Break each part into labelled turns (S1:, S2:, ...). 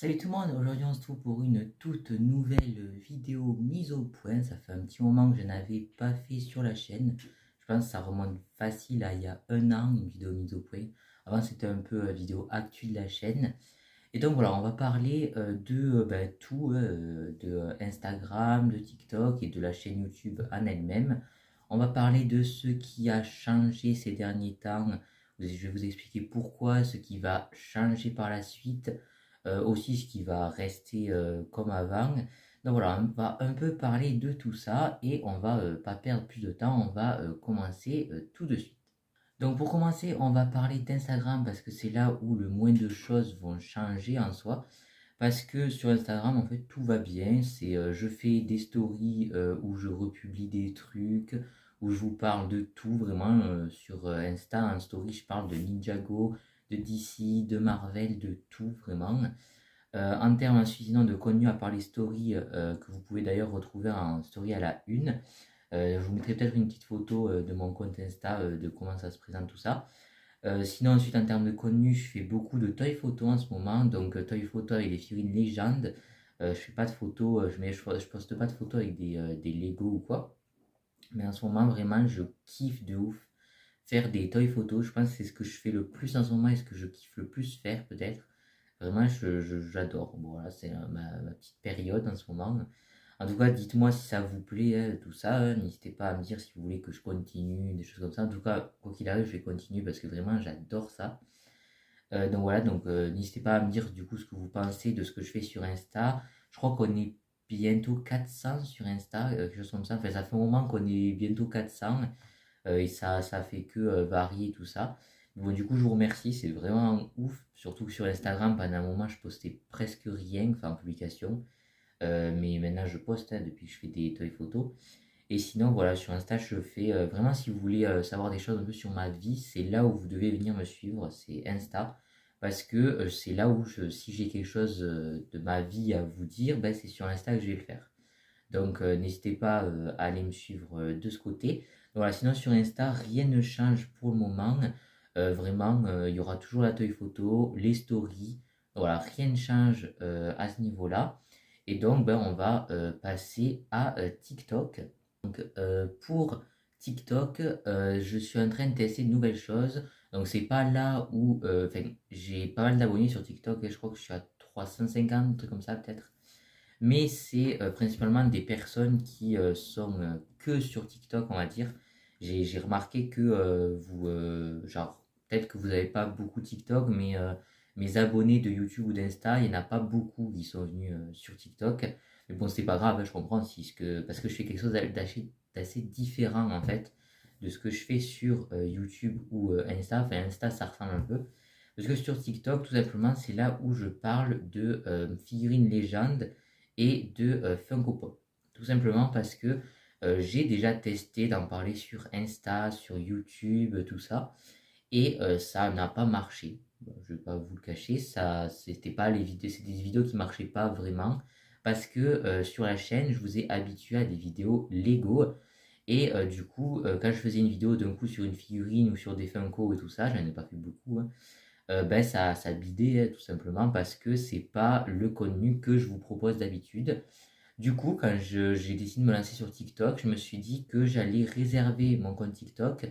S1: Salut tout le monde, aujourd'hui on se trouve pour une toute nouvelle vidéo mise au point. Ça fait un petit moment que je n'avais pas fait sur la chaîne. Je pense que ça remonte facile à il y a un an, une vidéo mise au point. Avant c'était un peu vidéo actu de la chaîne. Et donc voilà, on va parler de tout, de Instagram, de TikTok et de la chaîne YouTube en elle-même. On va parler de ce qui a changé ces derniers temps. Je vais vous expliquer pourquoi, ce qui va changer par la suite, aussi ce qui va rester comme avant. Donc voilà, on va un peu parler de tout ça et on va pas perdre plus de temps, on va commencer tout de suite. Donc pour commencer, on va parler d'Instagram parce que c'est là où le moins de choses vont changer en soi. Parce que sur Instagram, en fait, tout va bien. C'est je fais des stories où je republie des trucs, où je vous parle de tout vraiment. Sur Insta, en story, je parle de Ninjago, de DC, de Marvel, de tout vraiment. En termes sinon de contenu, à part les stories que vous pouvez d'ailleurs retrouver en story à la une, je vous mettrai peut-être une petite photo de mon compte Insta, de comment ça se présente tout ça. Sinon, ensuite, en termes de contenu, je fais beaucoup de toy photo en ce moment. Donc, toy photo avec des figurines légendes. Je fais pas de photos, je poste pas de photos avec des Lego ou quoi. Mais en ce moment, vraiment, je kiffe de ouf faire des toy photos. Je pense que c'est ce que je fais le plus en ce moment et ce que je kiffe le plus faire, peut-être. Vraiment, j'adore. Bon, voilà, c'est ma petite période en ce moment. En tout cas, dites-moi si ça vous plaît, tout ça. N'hésitez pas à me dire si vous voulez que je continue, des choses comme ça. En tout cas, quoi qu'il arrive, je vais continuer parce que vraiment, j'adore ça. Donc voilà, donc n'hésitez pas à me dire du coup ce que vous pensez de ce que je fais sur Insta. Je crois qu'on est bientôt 400 sur Insta, quelque chose comme ça. Enfin, ça fait un moment qu'on est bientôt 400 et ça fait que varier tout ça. Bon, du coup, je vous remercie, c'est vraiment ouf. Surtout que sur Instagram, pendant un moment, je postais presque rien, enfin en publication. Mais maintenant, je poste depuis que je fais des toy photos. Et sinon, voilà, sur Insta, je fais vraiment, si vous voulez savoir des choses un peu sur ma vie, c'est là où vous devez venir me suivre, c'est Insta. Parce que c'est là où, si j'ai quelque chose de ma vie à vous dire, ben, c'est sur Insta que je vais le faire. Donc, n'hésitez pas à aller me suivre de ce côté. Donc, voilà, sinon, sur Insta, rien ne change pour le moment. Vraiment, il y aura toujours la taille photo, les stories. Voilà, rien ne change à ce niveau-là. Et donc, ben, on va passer à TikTok. Donc, pour TikTok, je suis en train de tester de nouvelles choses. Donc, c'est pas là où. Enfin, j'ai pas mal d'abonnés sur TikTok et je crois que je suis à 350, un truc comme ça, peut-être. Mais c'est principalement des personnes qui sont que sur TikTok, on va dire. J'ai remarqué que genre, peut-être que vous n'avez pas beaucoup TikTok, mais mes abonnés de YouTube ou d'Insta, il n'y en a pas beaucoup qui sont venus sur TikTok. Mais bon, c'est pas grave, hein, je comprends si parce que je fais quelque chose d'assez différent en fait de ce que je fais sur YouTube ou Insta. Enfin, Insta, ça ressemble un peu. Parce que sur TikTok, tout simplement, c'est là où je parle de figurines légendes et de Funko Pop. Tout simplement parce que j'ai déjà testé d'en parler sur Insta, sur YouTube, tout ça, et ça n'a pas marché. Bon, je vais pas vous le cacher, ça, c'était pas les vidéos, c'est des vidéos qui marchaient pas vraiment parce que sur la chaîne, je vous ai habitué à des vidéos Lego. Et du coup, quand je faisais une vidéo d'un coup sur une figurine ou sur des Funko et tout ça, j'en ai pas fait beaucoup, hein, ben ça bidait tout simplement parce que c'est pas le contenu que je vous propose d'habitude. Du coup, quand j'ai décidé de me lancer sur TikTok, je me suis dit que j'allais réserver mon compte TikTok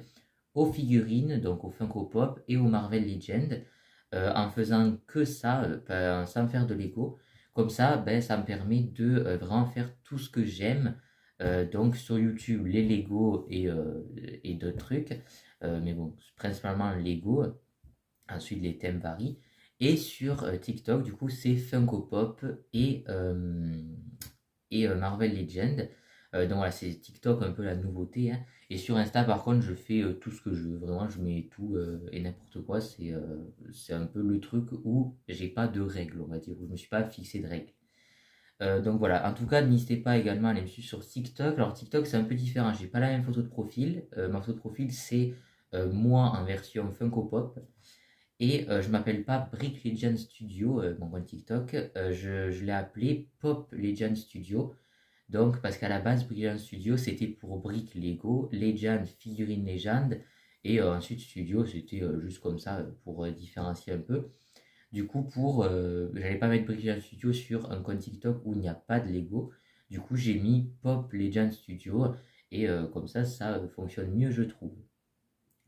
S1: aux figurines, donc aux Funko Pop et aux Marvel Legends, en faisant que ça, sans faire de Lego. Comme ça, ben, ça me permet de vraiment faire tout ce que j'aime. Donc sur YouTube, les Lego et d'autres trucs. Mais bon, principalement Lego. Ensuite, les thèmes varient. Et sur TikTok, du coup, c'est Funko Pop et Marvel Legend. Donc voilà, c'est TikTok un peu la nouveauté, hein. Et sur Insta, par contre, je fais tout ce que je veux. Vraiment, je mets tout et n'importe quoi. C'est un peu le truc où j'ai pas de règles, on va dire, où je me suis pas fixé de règles. Donc voilà, en tout cas, n'hésitez pas également à aller me suivre sur TikTok. Alors TikTok, c'est un peu différent. J'ai pas la même photo de profil. Ma photo de profil, c'est moi en version Funko Pop. Et je m'appelle pas Brick Legend Studio, mon compte TikTok. Je l'ai appelé Pop Legend Studio. Donc, parce qu'à la base, Brick Legend Studio, c'était pour Brick Lego, Legend, figurine Legend. Et ensuite, Studio, c'était juste comme ça, pour différencier un peu. Du coup, j'allais pas mettre Brick Legend Studio sur un compte TikTok où il n'y a pas de Lego. Du coup, j'ai mis Pop Legend Studio et comme ça fonctionne mieux, je trouve.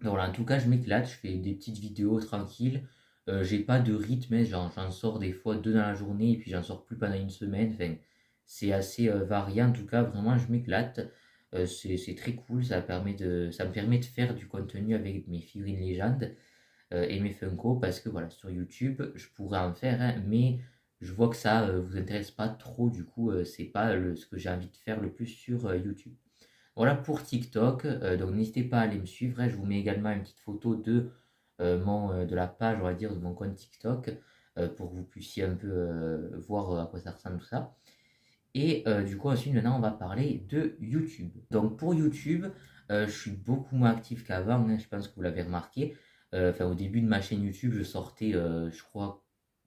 S1: Donc voilà, en tout cas, je m'éclate, je fais des petites vidéos tranquilles. J'ai pas de rythme, hein, j'en sors des fois deux dans la journée et puis j'en sors plus pendant une semaine. Enfin, c'est assez varié. En tout cas, vraiment, je m'éclate. C'est très cool. Ça me permet de faire du contenu avec mes figurines légendes et mes Funko parce que voilà, sur YouTube, je pourrais en faire, hein, mais je vois que ça vous intéresse pas trop. Du coup, c'est pas ce que j'ai envie de faire le plus sur YouTube. Voilà pour TikTok. Donc n'hésitez pas à aller me suivre, hein. Je vous mets également une petite photo de la page, on va dire, de mon compte TikTok pour que vous puissiez un peu voir à quoi ça ressemble tout ça. Et du coup, ensuite, maintenant, on va parler de YouTube. Donc pour YouTube, je suis beaucoup moins actif qu'avant, hein, je pense que vous l'avez remarqué. Enfin, au début de ma chaîne YouTube, je sortais, je crois,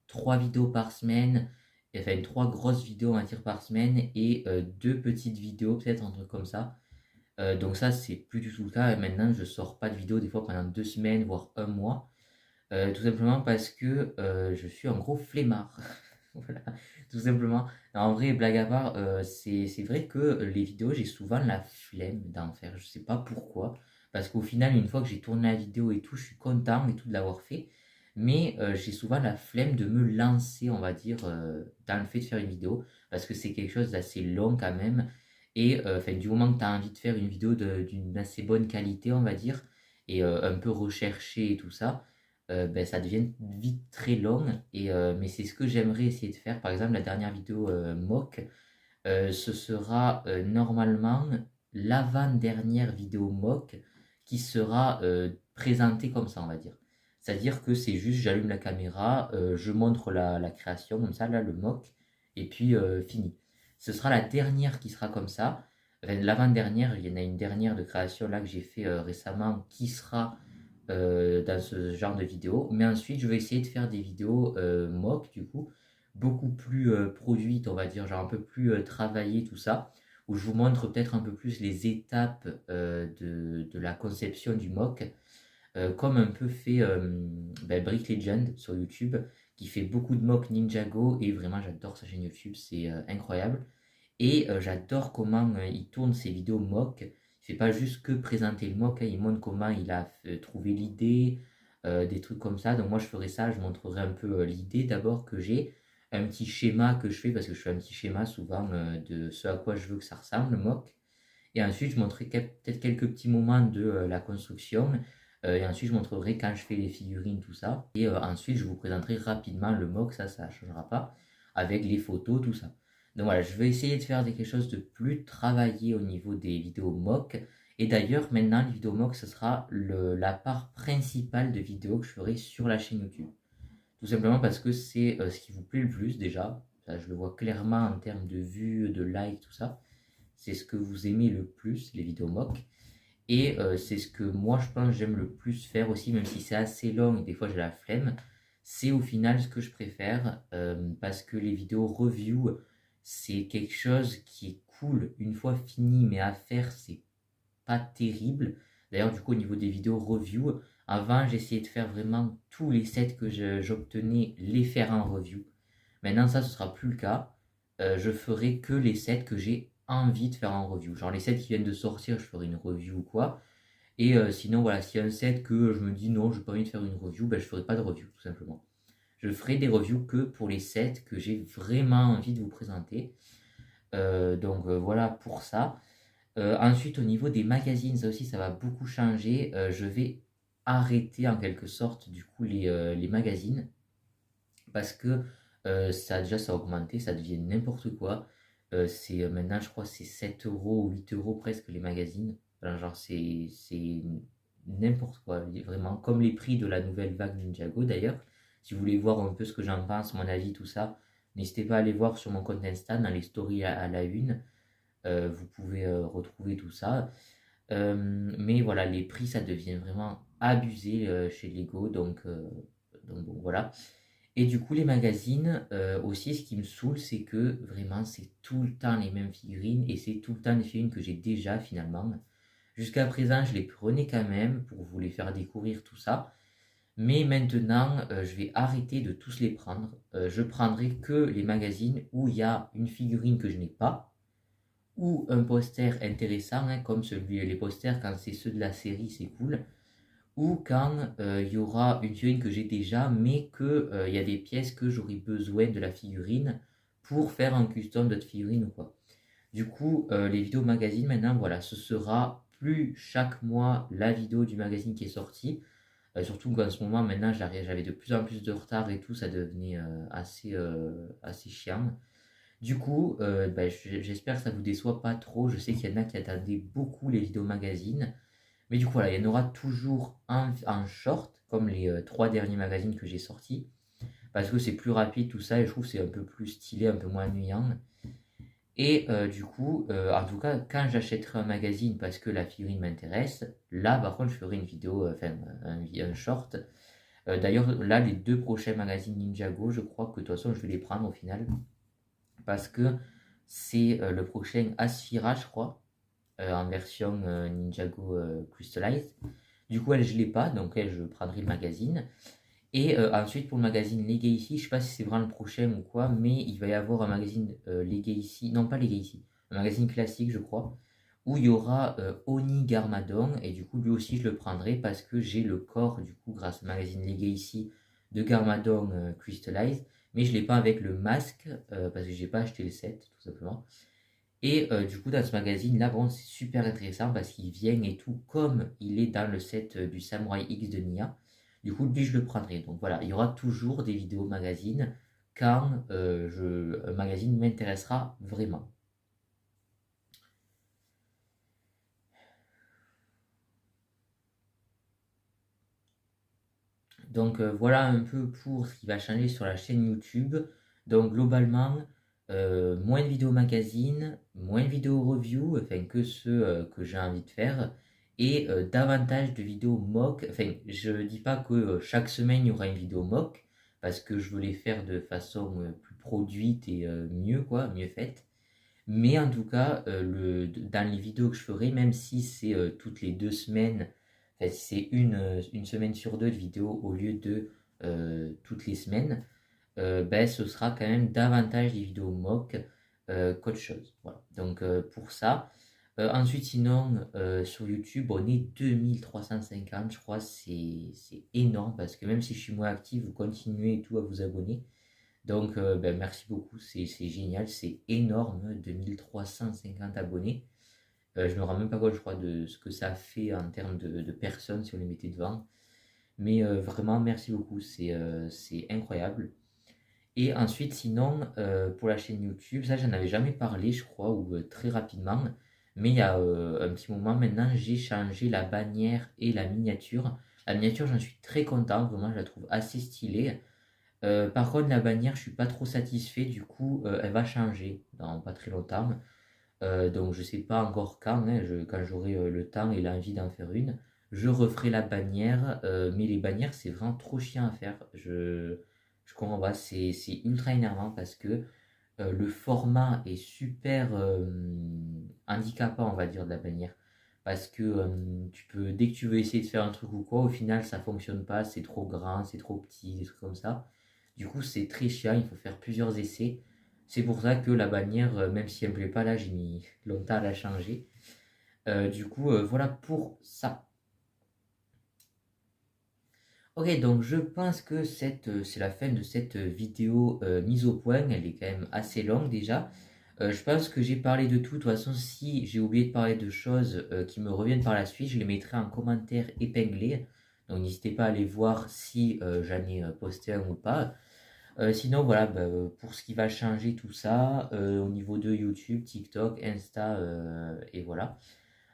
S1: 3 vidéos par semaine. Enfin, trois grosses vidéos, on va dire, par semaine et deux petites vidéos, peut-être un truc comme ça. Donc ça, c'est plus du tout le cas. Et maintenant, je sors pas de vidéo des fois pendant 2 semaines, voire un mois. Tout simplement parce que je suis un gros flemmard. Voilà, tout simplement. En vrai, blague à part, c'est vrai que les vidéos, j'ai souvent la flemme d'en faire. Je sais pas pourquoi. Parce qu'au final, une fois que j'ai tourné la vidéo et tout, je suis content et tout de l'avoir fait. Mais j'ai souvent la flemme de me lancer, on va dire, dans le fait de faire une vidéo. Parce que c'est quelque chose d'assez long quand même. Et enfin, du moment que tu as envie de faire une vidéo d'une assez bonne qualité, on va dire, et un peu recherchée et tout ça, ben, ça devient vite très long. Mais c'est ce que j'aimerais essayer de faire. Par exemple, la dernière vidéo mock, ce sera normalement l'avant-dernière vidéo mock qui sera présentée comme ça, on va dire. C'est-à-dire que c'est juste, j'allume la caméra, je montre la création comme ça, là, le mock, et puis fini. Ce sera la dernière qui sera comme ça. Enfin, l'avant-dernière, il y en a une dernière de création là que j'ai fait récemment qui sera dans ce genre de vidéo. Mais ensuite, je vais essayer de faire des vidéos mock, du coup, beaucoup plus produites, on va dire, genre un peu plus travaillées, tout ça, où je vous montre peut-être un peu plus les étapes de la conception du mock, comme un peu fait Brick Legend sur YouTube, qui fait beaucoup de mock Ninjago, et vraiment j'adore sa chaîne YouTube, c'est incroyable. Et j'adore comment il tourne ses vidéos mock. Il fait pas juste que présenter le mock, hein, il montre comment il a trouvé l'idée, des trucs comme ça. Donc moi je ferai ça, je montrerai un peu l'idée d'abord que j'ai, un petit schéma que je fais, parce que je fais un petit schéma souvent de ce à quoi je veux que ça ressemble, le mock. Et ensuite je montrerai peut-être quelques petits moments de la construction. Et ensuite je montrerai quand je fais les figurines, tout ça. Et ensuite je vous présenterai rapidement le mock, ça ne changera pas, avec les photos, tout ça. Donc voilà, je vais essayer de faire quelque chose de plus travaillé au niveau des vidéos mock. Et d'ailleurs, maintenant, les vidéos mock, ce sera la part principale de vidéos que je ferai sur la chaîne YouTube. Tout simplement parce que c'est ce qui vous plaît le plus déjà. Ça, je le vois clairement en termes de vues, de likes, tout ça. C'est ce que vous aimez le plus, les vidéos mock. Et c'est ce que moi, je pense, j'aime le plus faire aussi, même si c'est assez long et des fois j'ai la flemme. C'est au final ce que je préfère parce que les vidéos review, c'est quelque chose qui est cool une fois fini, mais à faire, c'est pas terrible. D'ailleurs, du coup, au niveau des vidéos review, avant, j'essayais de faire vraiment tous les sets que j'obtenais, les faire en review. Maintenant, ça, ce sera plus le cas. Je ferai que les sets que j'ai envie de faire en review. Genre les sets qui viennent de sortir, je ferai une review ou quoi. Et sinon, voilà, s'il y a un set que je me dis non, je n'ai pas envie de faire une review, ben, je ne ferai pas de review, tout simplement. Je ferai des reviews que pour les sets que j'ai vraiment envie de vous présenter. Donc voilà pour ça. Ensuite, au niveau des magazines, ça aussi, ça va beaucoup changer. Je vais arrêter en quelque sorte, du coup, les magazines parce que ça a augmenté, ça devient n'importe quoi. Maintenant, je crois, c'est 7 euros ou 8 euros presque les magazines. Enfin, genre, c'est n'importe quoi, vraiment. Comme les prix de la nouvelle vague Ninjago d'ailleurs. Si vous voulez voir un peu ce que j'en pense, mon avis, tout ça, n'hésitez pas à aller voir sur mon compte Insta, dans les stories à la une. Vous pouvez retrouver tout ça. Mais voilà, les prix, ça devient vraiment abusé chez Lego. Donc bon, voilà. Et du coup, les magazines, aussi, ce qui me saoule, c'est que vraiment, c'est tout le temps les mêmes figurines et c'est tout le temps des figurines que j'ai déjà finalement. Jusqu'à présent, je les prenais quand même pour vous les faire découvrir tout ça. Mais maintenant, je vais arrêter de tous les prendre. Je prendrai que les magazines où il y a une figurine que je n'ai pas, ou un poster intéressant, hein, comme les posters quand c'est ceux de la série, c'est cool. Ou quand il y aura une figurine que j'ai déjà, mais qu'il y a des pièces que j'aurai besoin de la figurine pour faire un custom d'autres figurines ou quoi. Du coup, les vidéos magazines maintenant, voilà, ce sera plus chaque mois la vidéo du magazine qui est sortie. Surtout qu'en ce moment, maintenant, j'avais de plus en plus de retard et tout, ça devenait assez chiant. Du coup, j'espère que ça vous déçoit pas trop. Je sais qu'il y en a qui attendaient beaucoup les vidéos magazines. Mais du coup, voilà, il y en aura toujours un en short, comme les 3 derniers magazines que j'ai sortis. Parce que c'est plus rapide tout ça et je trouve que c'est un peu plus stylé, un peu moins ennuyant. Et du coup, en tout cas, quand j'achèterai un magazine parce que la figurine m'intéresse, là par contre je ferai une vidéo, un short. D'ailleurs, là, les 2 prochains magazines Ninjago, je crois que de toute façon je vais les prendre au final. Parce que c'est le prochain Asphira, je crois, en version Ninjago Crystallized. Du coup, elle, je l'ai pas, donc elle, je prendrai le magazine. Et ensuite, pour le magazine Legacy, je sais pas si c'est vraiment le prochain ou quoi, mais il va y avoir un magazine Legacy, non pas Legacy, un magazine classique, je crois, où il y aura Oni Garmadon, et du coup, lui aussi, je le prendrai parce que j'ai le corps, du coup, grâce au magazine Legacy de Garmadon Crystallized, mais je l'ai pas avec le masque parce que j'ai pas acheté le set, tout simplement. Et du coup, dans ce magazine-là, bon, c'est super intéressant parce qu'il vient et tout comme il est dans le set du Samurai X de Nia. Du coup, lui, je le prendrai. Donc voilà, il y aura toujours des vidéos magazines quand un magazine m'intéressera vraiment. Donc voilà un peu pour ce qui va changer sur la chaîne YouTube. Donc globalement, moins de vidéos magazines, moins de vidéos review, enfin que ceux que j'ai envie de faire, et davantage de vidéos mock. Enfin, je dis pas que chaque semaine il y aura une vidéo mock, parce que je veux les faire de façon plus produite et mieux quoi, mieux faite. Mais en tout cas, dans les vidéos que je ferai, même si c'est toutes les 2 semaines, enfin, si c'est une semaine sur deux de vidéos au lieu de toutes les semaines, ben, ce sera quand même davantage des vidéos mock qu'autre chose. Voilà. Donc pour ça. Ensuite, sinon, sur YouTube, on est 2350, je crois, c'est énorme parce que même si je suis moins actif, vous continuez et tout à vous abonner. Donc, merci beaucoup, c'est génial, c'est énorme, 2350 abonnés. Je me rends même pas compte, je crois, de ce que ça fait en termes de personnes si on les mettait devant. Mais vraiment, merci beaucoup, c'est incroyable. Et ensuite, sinon, pour la chaîne YouTube, ça, j'en avais jamais parlé, je crois, ou très rapidement. Mais il y a un petit moment maintenant, j'ai changé la bannière et la miniature. La miniature, j'en suis très content, vraiment, je la trouve assez stylée. Par contre, la bannière, je suis pas trop satisfait. Du coup, elle va changer dans pas très longtemps. Donc, je sais pas encore quand, hein, quand j'aurai le temps et l'envie d'en faire une. Je referai la bannière, mais les bannières, c'est vraiment trop chiant à faire. Je comprends pas, c'est ultra énervant parce que le format est super handicapant, on va dire, de la bannière. Parce que dès que tu veux essayer de faire un truc ou quoi, au final, ça fonctionne pas, c'est trop grand, c'est trop petit, des trucs comme ça. Du coup, c'est très chiant, il faut faire plusieurs essais. C'est pour ça que la bannière, même si elle me plaît pas, là, j'ai mis longtemps à la changer. Du coup, voilà pour ça. Ok, donc je pense que c'est la fin de cette vidéo mise au point. Elle est quand même assez longue déjà. Je pense que j'ai parlé de tout. De toute façon, si j'ai oublié de parler de choses qui me reviennent par la suite, je les mettrai en commentaire épinglé. Donc n'hésitez pas à aller voir si j'en ai posté un ou pas. Sinon, voilà, pour ce qui va changer tout ça, au niveau de YouTube, TikTok, Insta, et voilà.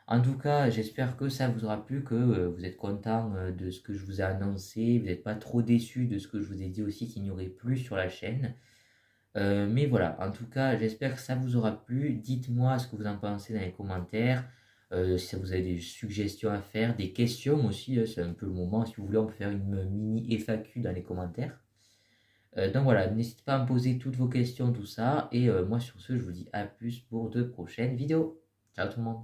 S1: En tout cas, j'espère que ça vous aura plu, que vous êtes content de ce que je vous ai annoncé, vous n'êtes pas trop déçu de ce que je vous ai dit aussi qu'il n'y aurait plus sur la chaîne. Mais voilà, en tout cas, j'espère que ça vous aura plu. Dites-moi ce que vous en pensez dans les commentaires. Si vous avez des suggestions à faire, des questions aussi, c'est un peu le moment. Si vous voulez, on peut faire une mini FAQ dans les commentaires. Donc voilà, n'hésitez pas à me poser toutes vos questions, tout ça. Et moi sur ce, je vous dis à plus pour de prochaines vidéos. Ciao tout le monde.